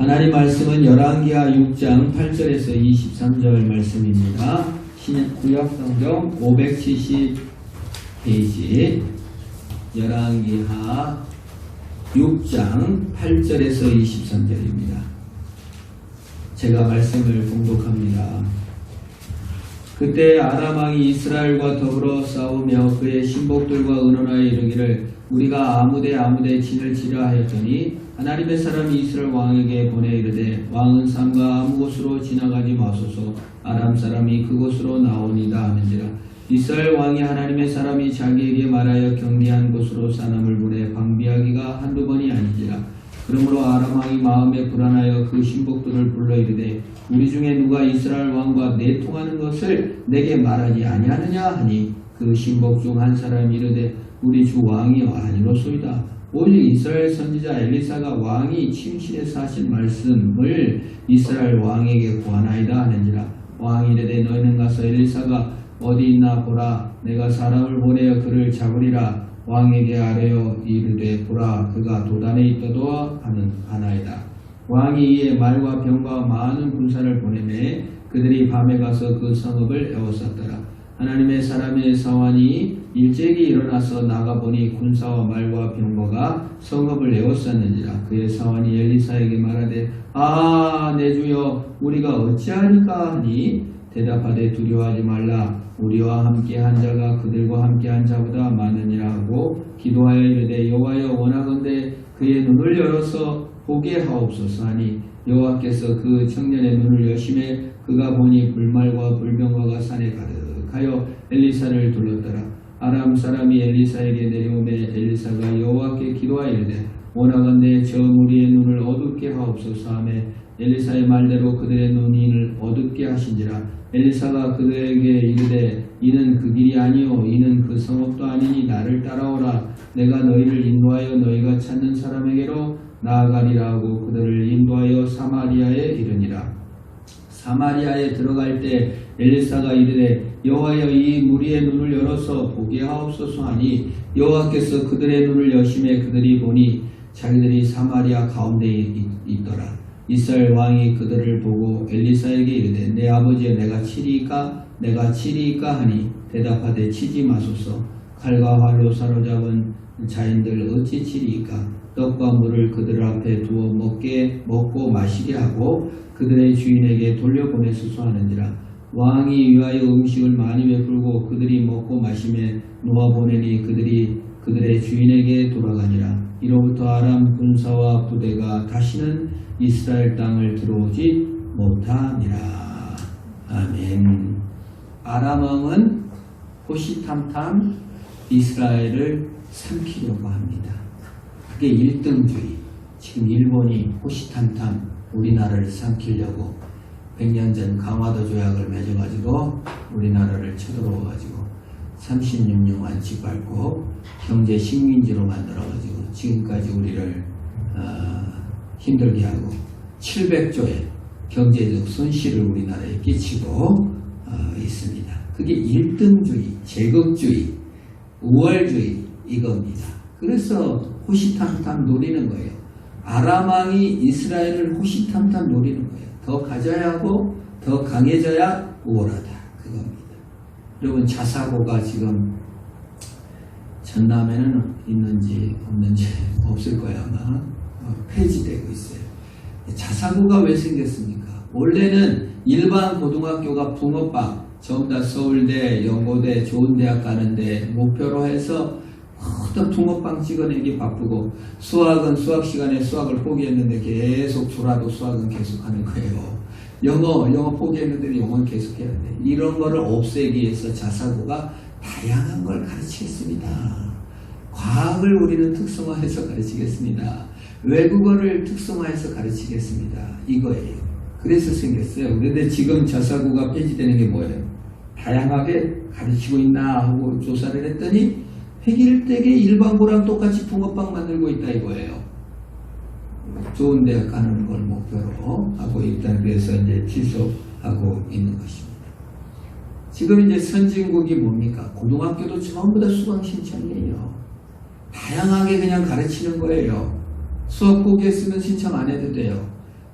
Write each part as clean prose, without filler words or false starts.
하나님 말씀은 열왕기하 6장 8절에서 23절 말씀입니다. 구약성경 570페이지 열왕기하 6장 8절에서 23절입니다. 제가 말씀을 봉독합니다. 그때 아람 왕이 이스라엘과 더불어 싸우며 그의 신복들과 의논하여 이르기를 우리가 아무데 진을 치려 하였더니 하나님의 사람이 이스라엘 왕에게 보내 이르되 왕은 삼가 아무 곳으로 지나가지 마소서 아람 사람이 그곳으로 나오니이다 하는지라. 이스라엘 왕이 하나님의 사람이 자기에게 말하여 경계한 곳으로 사람을 보내 방비하기가 한두 번이 아니지라. 그러므로 아람 왕이 마음에 불안하여 그 신복들을 불러 이르되 우리 중에 누가 이스라엘 왕과 내통하는 것을 내게 말하지 아니하느냐 하니 그 신복 중 한 사람이 이르되 우리 주 왕이여 아니로소이다. 오직 이스라엘 선지자 엘리사가 왕이 침실에서 하신 말씀을 이스라엘 왕에게 고하나이다 하는지라. 왕이 이르되 너희는 가서 엘리사가 어디 있나 보라. 내가 사람을 보내어 그를 잡으리라. 왕에게 아뢰어 이르되 보라 그가 도단에 있도다 하나이다. 왕이 이에 말과 병과 많은 군사를 보내매 그들이 밤에 가서 그 성읍을 에워쌌더라. 하나님의 사람의 사환이 일찍이 일어나서 나가보니 군사와 말과 병거가 성읍을 에워쌌는지라. 그의 사환이 엘리사에게 말하되 내 주여 우리가 어찌하리까 하니 대답하되 두려워하지 말라. 우리와 함께 한 자가 그들과 함께 한 자보다 많으니라 하고 기도하여 이르되 여호와여 원하건대 그의 눈을 열어서 보게 하옵소서 하니 여호와께서 그 청년의 눈을 여심해 그가 보니 불말과 불병거가 산에 가득하여 엘리사를 둘렀더라. 아람 사람이 엘리사에게 내려오매 엘리사가 여호와께 기도하여 이르되 원하건대 저 무리의 눈을 어둡게 하옵소서 하며 엘리사의 말대로 그들의 눈을 어둡게 하신지라. 엘리사가 그들에게 이르되 이는 그 길이 아니요 이는 그 성읍도 아니니 나를 따라오라. 내가 너희를 인도하여 너희가 찾는 사람에게로 나아가리라 하고 그들을 인도하여 사마리아에 이르니라. 사마리아에 들어갈 때 엘리사가 이르되 여호와여 이 무리의 눈을 열어서 보게 하옵소서 하니 여호와께서 그들의 눈을 여심해 그들이 보니 자기들이 사마리아 가운데 있더라. 이스라엘 왕이 그들을 보고 엘리사에게 이르되 내 아버지여 내가 치리이까 하니 대답하되 치지 마소서. 칼과 활로 사로잡은 자인들 어찌 치리이까. 떡과 물을 그들 앞에 두어 먹고 마시게 하고 그들의 주인에게 돌려보내소서 하는지라. 왕이 위하여 음식을 많이 베풀고 그들이 먹고 마시며 놓아보내니 그들이 그들의 주인에게 돌아가니라. 이로부터 아람 군사와 부대가 다시는 이스라엘 땅을 들어오지 못하니라. 아멘. 아람 왕은 호시탐탐 이스라엘을 삼키려고 합니다. 그게 1등주의. 지금 일본이 호시탐탐 우리나라를 삼키려고 100년 전 강화도 조약을 맺어가지고 우리나라를 쳐들어와가지고 36년 완치밟고 경제 식민지로 만들어가지고 지금까지 우리를 힘들게 하고 700조의 경제적 손실을 우리나라에 끼치고 있습니다. 그게 1등주의, 제국주의, 우월주의 이겁니다. 그래서 호시탐탐 노리는 거예요. 아람 왕이 이스라엘을 호시탐탐 노리는 거예요. 더 가져야 하고 더 강해져야 우월하다. 그겁니다. 여러분 자사고가 지금 전남에는 있는지 없는지 없을 거예요. 아마 폐지되고 있어요. 자사고가 왜 생겼습니까? 원래는 일반 고등학교가 붕어빵 전부 다 서울대, 연고대, 좋은 대학 가는데 목표로 해서 모두 붕어빵 찍어내기 바쁘고 수학은 수학 시간에 수학을 포기했는데 계속 졸아도 수학은 계속하는 거예요. 영어 포기했는데 영어는 계속해야 돼. 이런 거를 없애기 위해서 자사고가 다양한 걸 가르치겠습니다. 과학을 우리는 특성화해서 가르치겠습니다. 외국어를 특성화해서 가르치겠습니다. 이거예요. 그래서 생겼어요. 그런데 지금 자사고가 폐지되는 게 뭐예요? 다양하게 가르치고 있나 하고 조사를 했더니 획일되게 일반고랑 똑같이 붕어빵 만들고 있다 이거예요. 좋은 대학 가는 걸 목표로 하고 있다. 그래서 이제 취소하고 있는 것입니다. 지금 이제 선진국이 뭡니까? 고등학교도 전부 다 수강 신청이에요. 다양하게 그냥 가르치는 거예요. 수학 포기했으면 신청 안 해도 돼요.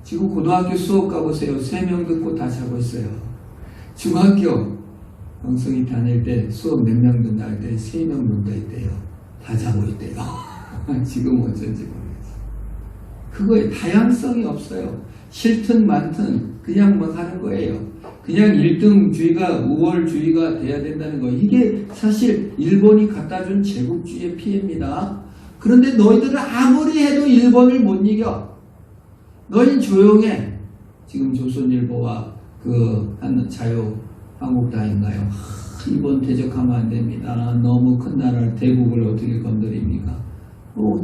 지금 고등학교 수업 가보세요. 3명 듣고 다 자고 있어요. 중학교 영성이 다닐 때 수업 몇 명 듣나 할 때 3명 정도 있대요. 다 자고 있대요. 지금 어쩐지 모르겠어요. 그거에 다양성이 없어요. 싫든 많든 그냥 뭐 하는 거예요. 그냥 1등주의가 우월주의가 돼야 된다는 거. 이게 사실 일본이 갖다 준 제국주의의 피해입니다. 그런데 너희들은 아무리 해도 일본을 못 이겨. 너희 조용해. 지금 조선일보와 그 자유한국당인가요? 일본 대적하면 안 됩니다. 너무 큰 나라 대국을 어떻게 건드립니까?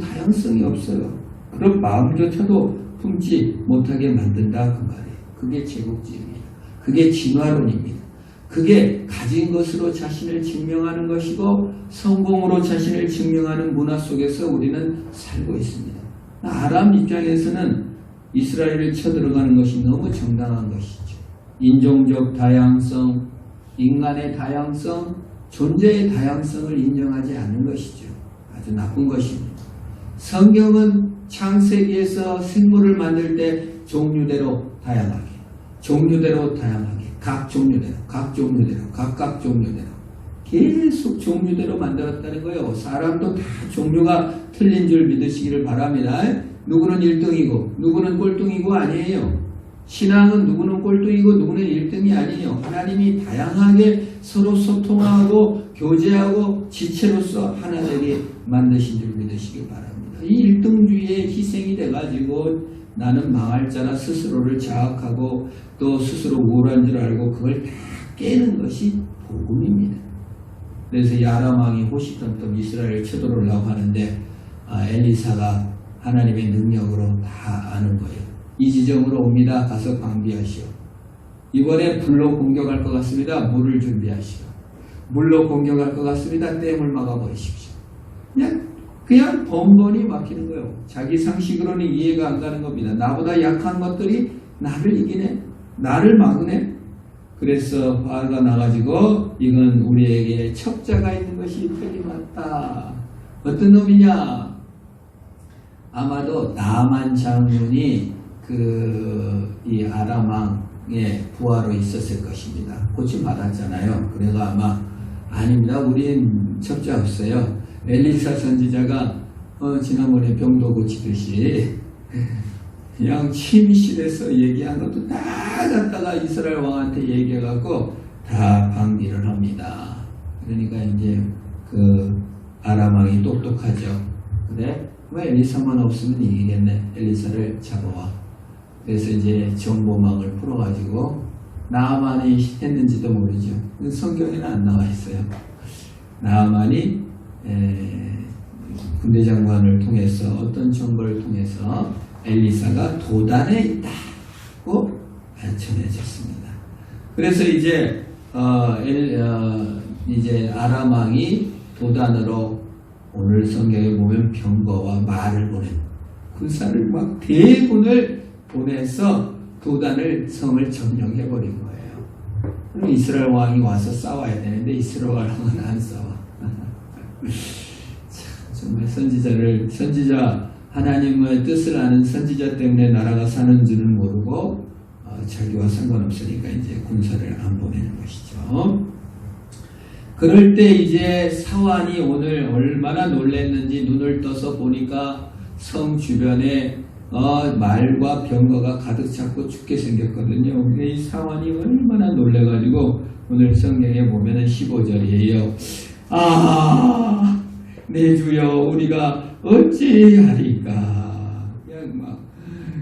다양성이 없어요. 그런 마음조차도 품지 못하게 만든다 그 말이에요. 그게 제국주의입니다. 그게 진화론입니다. 그게 가진 것으로 자신을 증명하는 것이고 성공으로 자신을 증명하는 문화 속에서 우리는 살고 있습니다. 아람 입장에서는 이스라엘을 쳐들어가는 것이 너무 정당한 것이죠. 인종적 다양성, 인간의 다양성, 존재의 다양성을 인정하지 않는 것이죠. 아주 나쁜 것입니다. 성경은 창세기에서 생물을 만들 때 종류대로 다양하게, 각 종류대로, 각각 종류대로 계속 종류대로 만들었다는 거예요. 사람도 다 종류가 틀린 줄 믿으시기를 바랍니다. 누구는 1등이고 누구는 꼴등이고 아니에요. 신앙은 누구는 꼴등이고 누구는 1등이 아니에요. 하나님이 다양하게 서로 소통하고 교제하고 지체로서 하나 되게 만드신 줄 믿으시기 바랍니다. 이 1등주의에 희생이 돼가지고 나는 망할 자라 스스로를 자학하고 또 스스로 우월한 줄 알고 그걸 다 깨는 것이 복음입니다. 그래서 이 아람 왕이 호시탐탐 이스라엘을 쳐들어오려고 하는데 엘리사가 하나님의 능력으로 다 아는 거예요. 이 지점으로 옵니다. 가서 방비하시오. 이번에 불로 공격할 것 같습니다. 물을 준비하시오. 물로 공격할 것 같습니다. 댐을 막아버리십시오. 그냥 번번이 막히는 거예요. 자기 상식으로는 이해가 안 가는 겁니다. 나보다 약한 것들이 나를 이기네. 나를 막으네. 그래서 화가 나가지고 이건 우리에게 첩자가 있는 것이 틀림없다. 어떤 놈이냐? 아마도 나만 장군이 이 아람 왕의 부하로 있었을 것입니다. 고침 받았잖아요. 그래가 아마 아닙니다. 우린 첩자 없어요. 엘리사 선지자가 지난번에 병도 고치듯이 그냥 침실에서 얘기한 것도 다 갖다가 이스라엘 왕한테 얘기해갖고 다 방기를 합니다. 그러니까 이제 아람 왕이 똑똑하죠. 그래? 왜 엘리사만 없으면 이기겠네. 엘리사를 잡아와. 그래서 이제 정보망을 풀어가지고 나아만이 했는지도 모르죠. 성경에는 안 나와 있어요. 나아만이 군대 장관을 통해서 어떤 정보를 통해서 엘리사가 도단에 있다고 전해졌습니다. 그래서 이제 이제 아람 왕이 도단으로 오늘 성경에 보면 병거와 말을 보낸 군사를 막 대군을 보내서 도단을 성을 점령해버린 거예요. 그럼 이스라엘 왕이 와서 싸워야 되는데 이스라엘 왕은 안 싸워. 정말 선지자 하나님의 뜻을 아는 선지자 때문에 나라가 사는 줄은 모르고 자기와 상관없으니까 이제 군사를 안 보내는 것이죠. 그럴 때 이제 사환이 오늘 얼마나 놀랐는지 눈을 떠서 보니까 성 주변에 말과 병거가 가득 찼고 죽게 생겼거든요. 이 사환이 얼마나 놀래가지고 오늘 성경에 보면은 15절이에요. 내 주여 우리가 어찌하리까. 그냥 막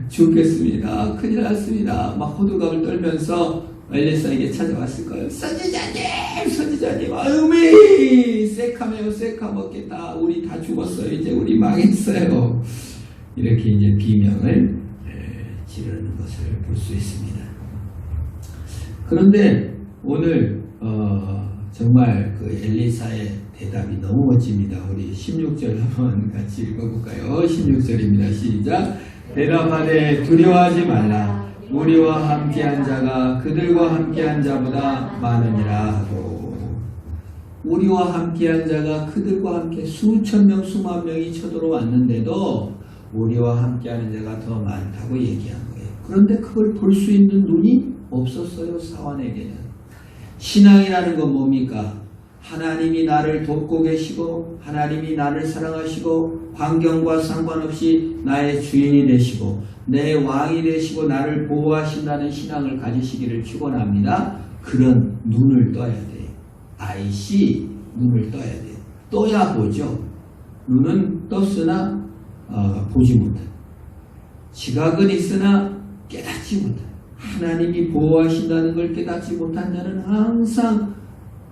죽겠습니다. 큰일 났습니다. 막 호들갑을 떨면서 엘리사에게 찾아왔을 거예요. 선지자님, 아유미, 세카메요, 세카 먹겠다. 우리 다 죽었어요. 이제 우리 망했어요. 이렇게 이제 비명을 지르는 것을 볼 수 있습니다. 그런데 오늘 정말 그 엘리사의 대답이 너무 멋집니다. 우리 16절 한번 같이 읽어볼까요? 16절입니다. 시작. 대답하되 두려워하지 말라. 우리와 함께한 자가 그들과 함께한 자보다 많으니라 하고, 우리와 함께한 자가 그들과 함께 수천 명 수만 명이 쳐들어왔는데도 우리와 함께하는 자가 더 많다고 얘기한 거예요. 그런데 그걸 볼 수 있는 눈이 없었어요. 사환에게는. 신앙이라는 건 뭡니까? 하나님이 나를 돕고 계시고 하나님이 나를 사랑하시고 환경과 상관없이 나의 주인이 되시고 내 왕이 되시고 나를 보호하신다는 신앙을 가지시기를 축원합니다. 그런 눈을 떠야 돼요. 아이씨, 눈을 떠야 돼요. 떠야 보죠. 눈은 떴으나 보지 못한. 지각은 있으나 깨닫지 못한. 하나님이 보호하신다는 걸 깨닫지 못한 자는 항상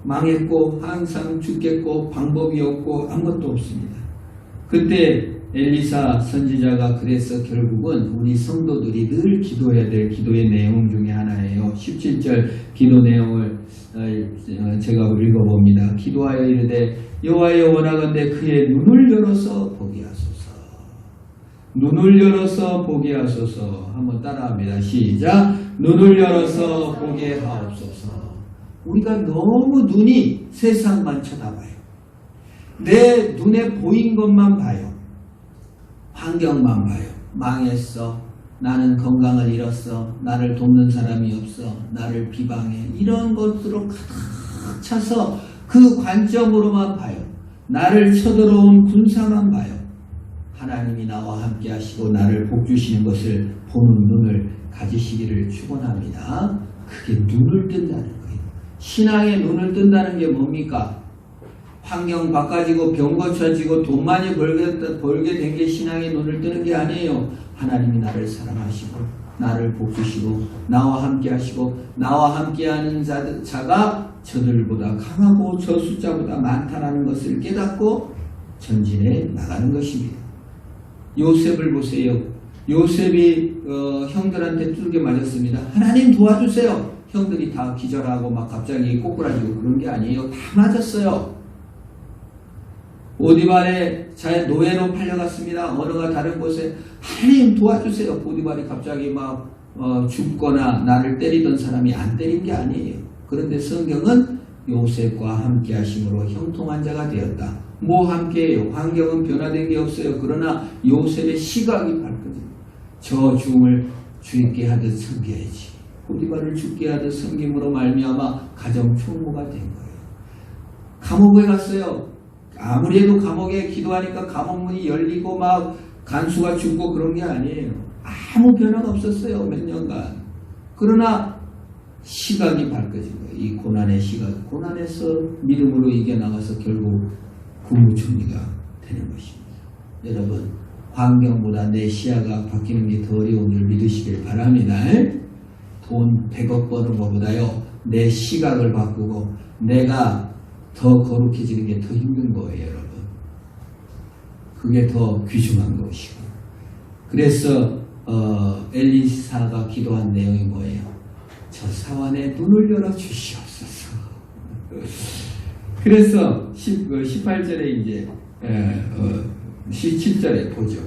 망했고 항상 죽겠고 방법이 없고 아무것도 없습니다. 그때 엘리사 선지자가 그래서 결국은 우리 성도들이 늘 기도해야 될 기도의 내용 중에 하나예요. 17절 기도 내용을 제가 읽어봅니다. 기도하여 이르되 여호와여 원하건대 그의 눈을 열어서 보게 하소서. 눈을 열어서 보게 하소서. 한번 따라합니다. 시작. 눈을 열어서 보게 하옵소서. 우리가 너무 눈이 세상만 쳐다봐요. 내 눈에 보인 것만 봐요. 환경만 봐요. 망했어. 나는 건강을 잃었어. 나를 돕는 사람이 없어. 나를 비방해. 이런 것으로 가득 차서 그 관점으로만 봐요. 나를 쳐들어온 군사만 봐요. 하나님이 나와 함께 하시고 나를 복주시는 것을 보는 눈을 가지시기를 축원합니다. 그게 눈을 뜬다는 거예요. 신앙의 눈을 뜬다는 게 뭡니까? 환경 바꿔지고 병 고쳐지고 돈 많이 벌게 된 게 신앙의 눈을 뜨는 게 아니에요. 하나님이 나를 사랑하시고 나를 복주시고 나와 함께 하시고 나와 함께하는 자가 저들보다 강하고 저 숫자보다 많다는 것을 깨닫고 전진해 나가는 것입니다. 요셉을 보세요. 요셉이 형들한테 두들겨 맞았습니다. 하나님 도와주세요. 형들이 다 기절하고 막 갑자기 꼬꾸라지고 그런 게 아니에요. 다 맞았어요. 보디발의 노예로 팔려갔습니다. 어느가 다른 곳에 하나님 도와주세요. 보디발이 갑자기 막 죽거나 나를 때리던 사람이 안 때린 게 아니에요. 그런데 성경은 요셉과 함께 하심으로 형통한 자가 되었다. 뭐 함께해요? 환경은 변화된 게 없어요. 그러나 요셉의 시각이 밝거든요. 저 죽음을 주있게 하듯 섬겨야지. 보디발을 죽게 하듯 섬김으로 말미암아 가정 총무가 된 거예요. 감옥에 갔어요. 아무리 해도 감옥에 기도하니까 감옥문이 열리고 막 간수가 죽고 그런 게 아니에요. 아무 변화가 없었어요. 몇 년간. 그러나 시각이 밝아진 거예요. 이 고난의 시각. 고난에서 믿음으로 이겨나가서 결국 국무총리가 되는 것입니다. 여러분, 환경보다 내 시야가 바뀌는 게 더 어려운 줄 믿으시길 바랍니다. 돈 100억 버는 것보다요, 내 시각을 바꾸고 내가 더 거룩해지는 게 더 힘든 거예요, 여러분. 그게 더 귀중한 것이고. 그래서 엘리사가 기도한 내용이 뭐예요? 저 사환의 눈을 열어 주시옵소서. 그래서 18절에 이제 17절에 보죠.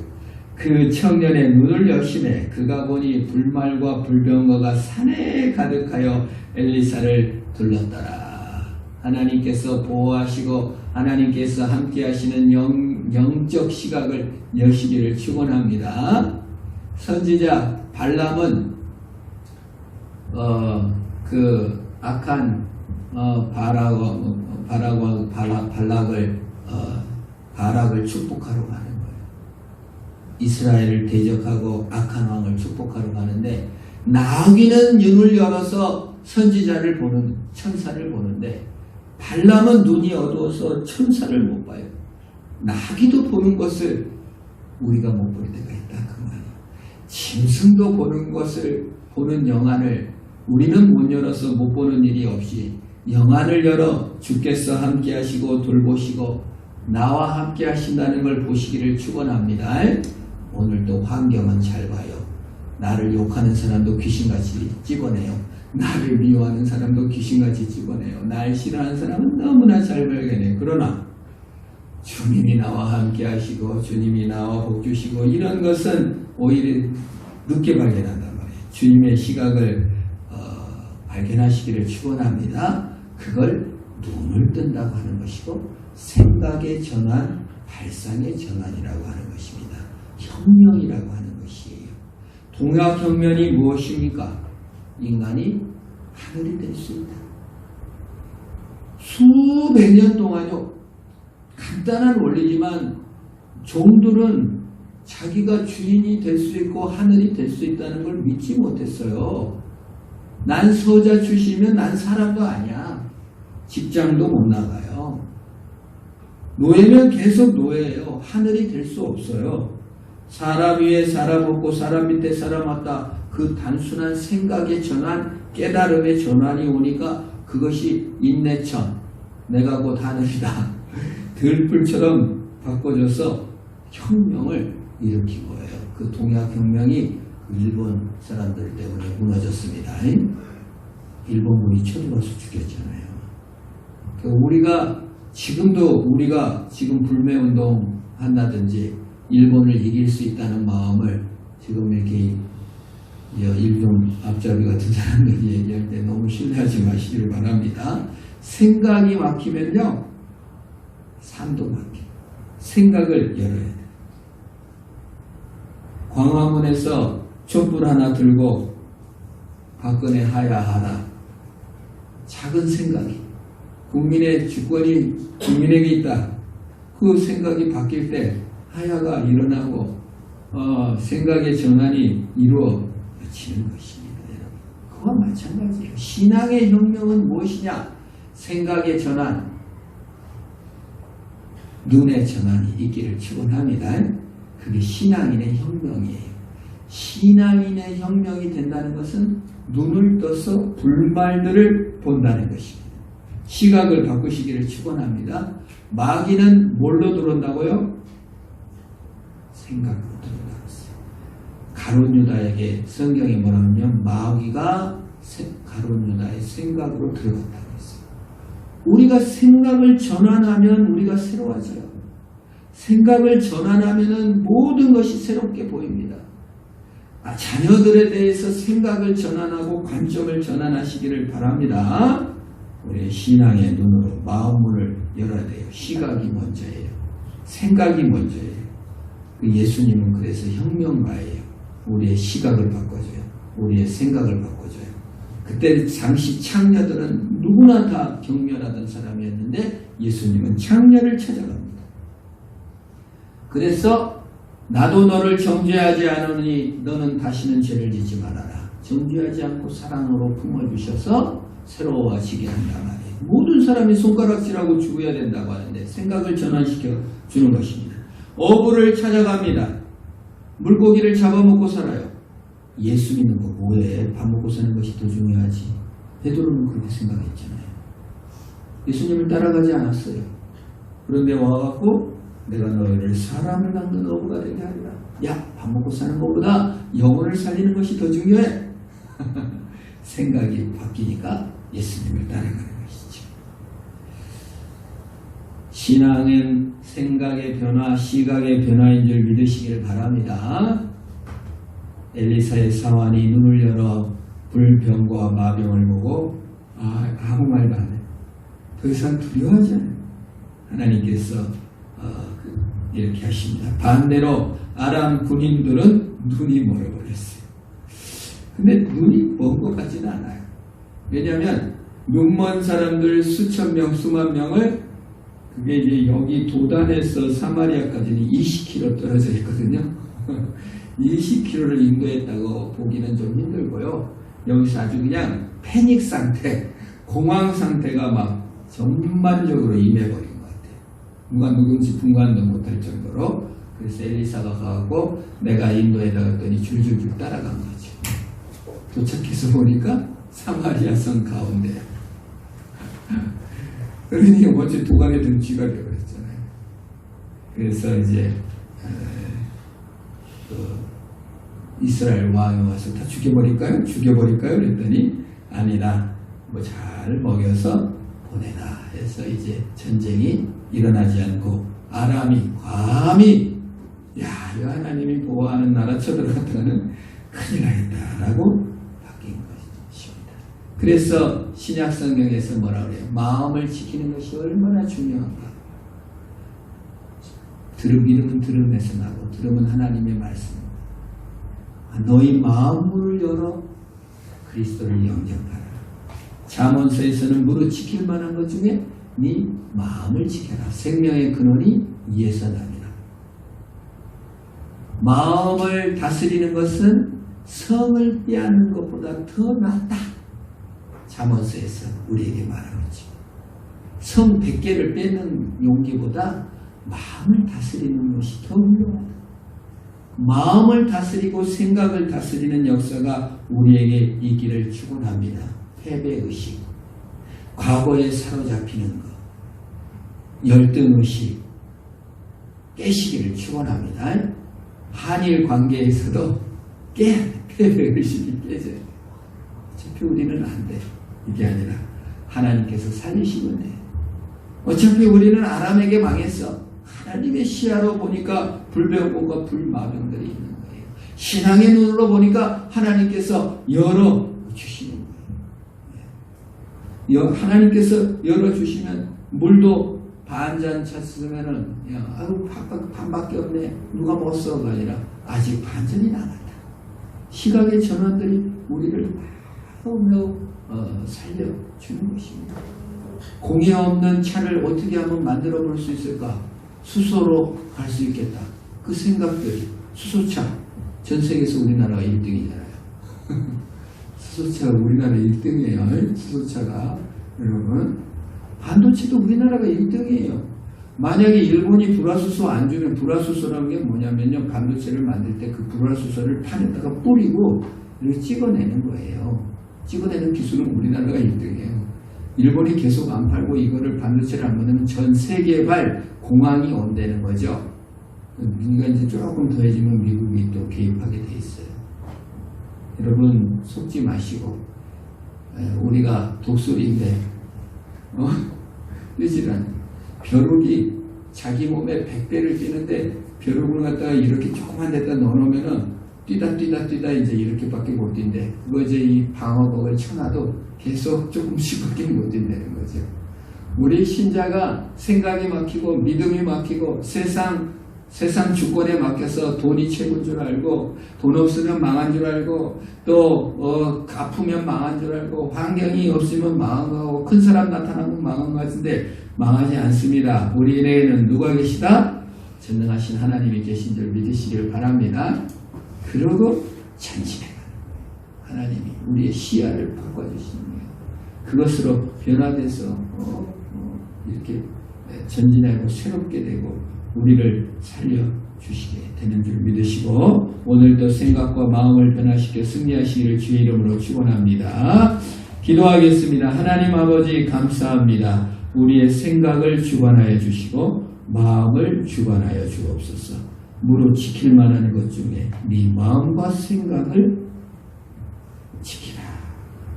그 청년의 눈을 여시매 그가 보니 불말과 불병거가 산에 가득하여 엘리사를 둘렀더라. 하나님께서 보호하시고 하나님께서 함께 하시는 영적 시각을 여시기를 축원합니다. 선지자 발람은 그 악한 발락을 축복하러 가는 거예요. 이스라엘을 대적하고 악한 왕을 축복하러 가는데 나귀는 눈을 열어서 선지자를 보는 천사를 보는데 발람은 눈이 어두워서 천사를 못 봐요. 나귀도 보는 것을 우리가 못 볼 때가 있다 그 말이에요. 짐승도 보는 것을 보는 영안을 우리는 못 열어서 못 보는 일이 없이 영안을 열어 주께서 함께 하시고 돌보시고 나와 함께 하신다는 걸 보시기를 축원합니다. 오늘도 환경은 잘 봐요. 나를 욕하는 사람도 귀신같이 찍어내요. 나를 미워하는 사람도 귀신같이 찍어내요. 날 싫어하는 사람은 너무나 잘 발견해요. 그러나 주님이 나와 함께 하시고 주님이 나와 복주시고 이런 것은 오히려 늦게 발견한단 말이에요. 주님의 시각을 발견하시기를 축원합니다. 그걸 눈을 뜬다고 하는 것이고 생각의 전환, 발상의 전환이라고 하는 것입니다. 혁명이라고 하는 것이에요. 동학혁명이 무엇입니까? 인간이 하늘이 될 수 있다. 수백 년 동안요. 간단한 원리지만 종들은 자기가 주인이 될 수 있고 하늘이 될 수 있다는 걸 믿지 못했어요. 난 서자 출신이면 난 사람도 아니야. 직장도 못 나가요. 노예면 계속 노예예요. 하늘이 될 수 없어요. 사람 위에 사람 없고 사람 밑에 사람 왔다. 그 단순한 생각의 전환, 깨달음의 전환이 오니까 그것이 인내천, 내가 곧 하늘이다. 들불처럼 바꿔줘서 혁명을 일으킨 거예요. 그 동학혁명이 일본 사람들 때문에 무너졌습니다. 일본군이 쳐들어와서 죽였잖아요. 우리가 지금 불매운동 한다든지 일본을 이길 수 있다는 마음을 지금 이렇게 일본 앞잡이 같은 사람들이 얘기할 때 너무 신뢰하지 마시기를 바랍니다. 생각이 막히면요. 삶도 막혀. 생각을 열어야 돼. 광화문에서 촛불 하나 들고 박근혜 하야하라. 작은 생각이 국민의 주권이 국민에게 있다. 그 생각이 바뀔 때 하야가 일어나고 생각의 전환이 이루어지는 것입니다. 여러분. 그와 마찬가지예요. 신앙의 혁명은 무엇이냐? 생각의 전환, 눈의 전환이 있기를 축원합니다. 그게 신앙인의 혁명이에요. 신앙인의 혁명이 된다는 것은 눈을 떠서 불말들을 본다는 것입니다. 시각을 바꾸시기를 축원합니다. 마귀는 뭘로 들어온다고요? 생각으로 들어온다고 했어요. 가룟 유다에게 성경이 뭐라냐면 마귀가 가룟 유다의 생각으로 들어갔다고 했어요. 우리가 생각을 전환하면 우리가 새로워져요. 생각을 전환하면 모든 것이 새롭게 보입니다. 자녀들에 대해서 생각을 전환하고 관점을 전환하시기를 바랍니다. 우리의 신앙의 눈으로 마음문을 열어야 돼요. 시각이 먼저예요. 생각이 먼저예요. 예수님은 그래서 혁명가예요. 우리의 시각을 바꿔줘요. 우리의 생각을 바꿔줘요. 그때 당시 창녀들은 누구나 다 경멸하던 사람이었는데 예수님은 창녀를 찾아갑니다. 그래서 나도 너를 정죄하지 않으니 너는 다시는 죄를 짓지 말아라. 정죄하지 않고 사랑으로 품어주셔서 새로워지게 한단 말이에요. 모든 사람이 손가락질하고 죽어야 된다고 하는데 생각을 전환시켜 주는 것입니다. 어부를 찾아갑니다. 물고기를 잡아먹고 살아요. 예수 믿는 거 뭐해? 밥 먹고 사는 것이 더 중요하지. 베드로는 그렇게 생각했잖아요. 예수님을 따라가지 않았어요. 그런데 와갖고 내가 너희를 사람을 낚는 어부가 되게 하리라. 야, 밥 먹고 사는 것보다 영혼을 살리는 것이 더 중요해. 생각이 바뀌니까 예수님을 따라가는 것이죠. 신앙은 생각의 변화, 시각의 변화인 줄 믿으시기를 바랍니다. 엘리사의 사환이 눈을 열어 불병과 마병을 보고 아무 말도 안 해. 더 이상 두려워하지 않아요. 하나님께서 이렇게 하십니다. 반대로 아람 군인들은 눈이 멀어버렸어요. 근데 눈이 먼 것 같지는 않아요. 왜냐하면 눈먼 사람들 수천 명, 수만 명을 그게 이제 여기 도단에서 사마리아까지는 20km 떨어져 있거든요. 20km를 인도했다고 보기는 좀 힘들고요. 여기서 아주 그냥 패닉 상태, 공황 상태가 막 전반적으로 임해버린 것 같아요. 누가 누군지 분간도 못할 정도로. 그래서 엘리사가 가고 내가 인도에다 갔더니 줄줄줄 따라간 거죠. 도착해서 보니까 사마리아 성 가운데야. 그러니까 먼저 도관에 든 쥐가 되어버렸잖아요. 그래서 이제 이스라엘 왕이 와서 다 죽여버릴까요? 죽여버릴까요? 그랬더니 아니다. 뭐 잘 먹여서 보내라 해서 이제 전쟁이 일어나지 않고 아람이 감히 야, 이 하나님이 보호하는 나라 쳐들어갔다가는 큰일 나겠다라고 바뀐 것입니다. 그래서 신약 성경에서 뭐라 그래요? 마음을 지키는 것이 얼마나 중요한가. 믿음은 들음에서 나고 들음은 하나님의 말씀. 너희 마음을 열어 그리스도를 영접하라. 잠언서에서는 무릇 지킬 만한 것 중에 네 마음을 지켜라. 생명의 근원이 이에서 납니다. 마음을 다스리는 것은 성을 빼앗는 것보다 더 낫다. 잠언서에서 우리에게 말하고 있죠. 성 100개를 뺏는 용기보다 마음을 다스리는 것이 더 훌륭하다. 마음을 다스리고 생각을 다스리는 역사가 우리에게 있기를 축원합니다. 패배의식, 과거에 사로잡히는 것, 열등의식 깨시기를 축원합니다. 한일 관계에서도 패배의식이 깨져요. 어차피 우리는 안 돼. 이게 아니라 하나님께서 살리시면 돼. 어차피 우리는 아람에게 망했어. 하나님의 시야로 보니까 불병과 불마병들이 있는 거예요. 신앙의 눈으로 보니까 하나님께서 열어주시는 거예요. 하나님께서 열어주시면 물도 반잔 찼으면은 아유 반밖에 없네. 누가 먹었어가 아니라 아직 반잔이 남았다. 시각의 전환들이 우리를 매우 살려주는 것입니다. 공해 없는 차를 어떻게 하면 만들어 볼 수 있을까? 수소로 갈 수 있겠다. 그 생각들이 수소차 전 세계에서 우리나라가 1등이잖아요. 수소차가 우리나라 1등이에요. 수소차가 여러분 반도체도 우리나라가 1등이에요. 만약에 일본이 불화수소 안 주면 불화수소라는 게 뭐냐면요. 반도체를 만들 때 그 불화수소를 판에다가 뿌리고 이렇게 찍어내는 거예요. 찍어내는 기술은 우리나라가 1등이에요. 일본이 계속 안 팔고 이거를 반도체를 안 만들면 전 세계발 공황이 온다는 거죠. 그러니까 이제 조금 더해지면 미국이 또 개입하게 돼 있어요. 여러분 속지 마시고 우리가 독수리인데 뜨지란 벼룩이 자기 몸에 100배를 뛰는데 벼룩을 갖다가 이렇게 조그만 데다 넣어놓으면은 뛰다 이제 이렇게밖에 못 뛴대. 그거 이제 이 방어복을 쳐놔도 계속 조금씩밖에 못 뛴다는 거죠. 우리 신자가 생각이 막히고 믿음이 막히고 세상 주권에 맡겨서 돈이 최고인 줄 알고 돈 없으면 망한 줄 알고 또 아프면 망한 줄 알고 환경이 없으면 망한 거고 큰 사람 나타나면 망한 것 같은데 망하지 않습니다. 우리에게는 누가 계시다? 전능하신 하나님이 계신 줄 믿으시길 바랍니다. 그러고 전진해 하나님이 우리의 시야를 바꿔주시는 거예요. 그것으로 변화돼서 이렇게 전진하고 새롭게 되고 우리를 살려주시게 되는 줄 믿으시고 오늘도 생각과 마음을 변화시켜 승리하시기를 주의 이름으로 축원합니다. 기도하겠습니다. 하나님 아버지 감사합니다. 우리의 생각을 주관하여 주시고 마음을 주관하여 주옵소서. 무릇 지킬 만한 것 중에 네 마음과 생각을 지키라.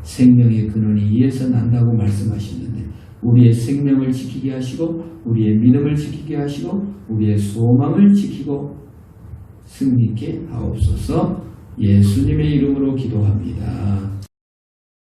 생명의 근원이 이에서 난다고 말씀하시는데 우리의 생명을 지키게 하시고 우리의 믿음을 지키게 하시고 우리의 소망을 지키고 승리케 하옵소서. 예수님의 이름으로 기도합니다.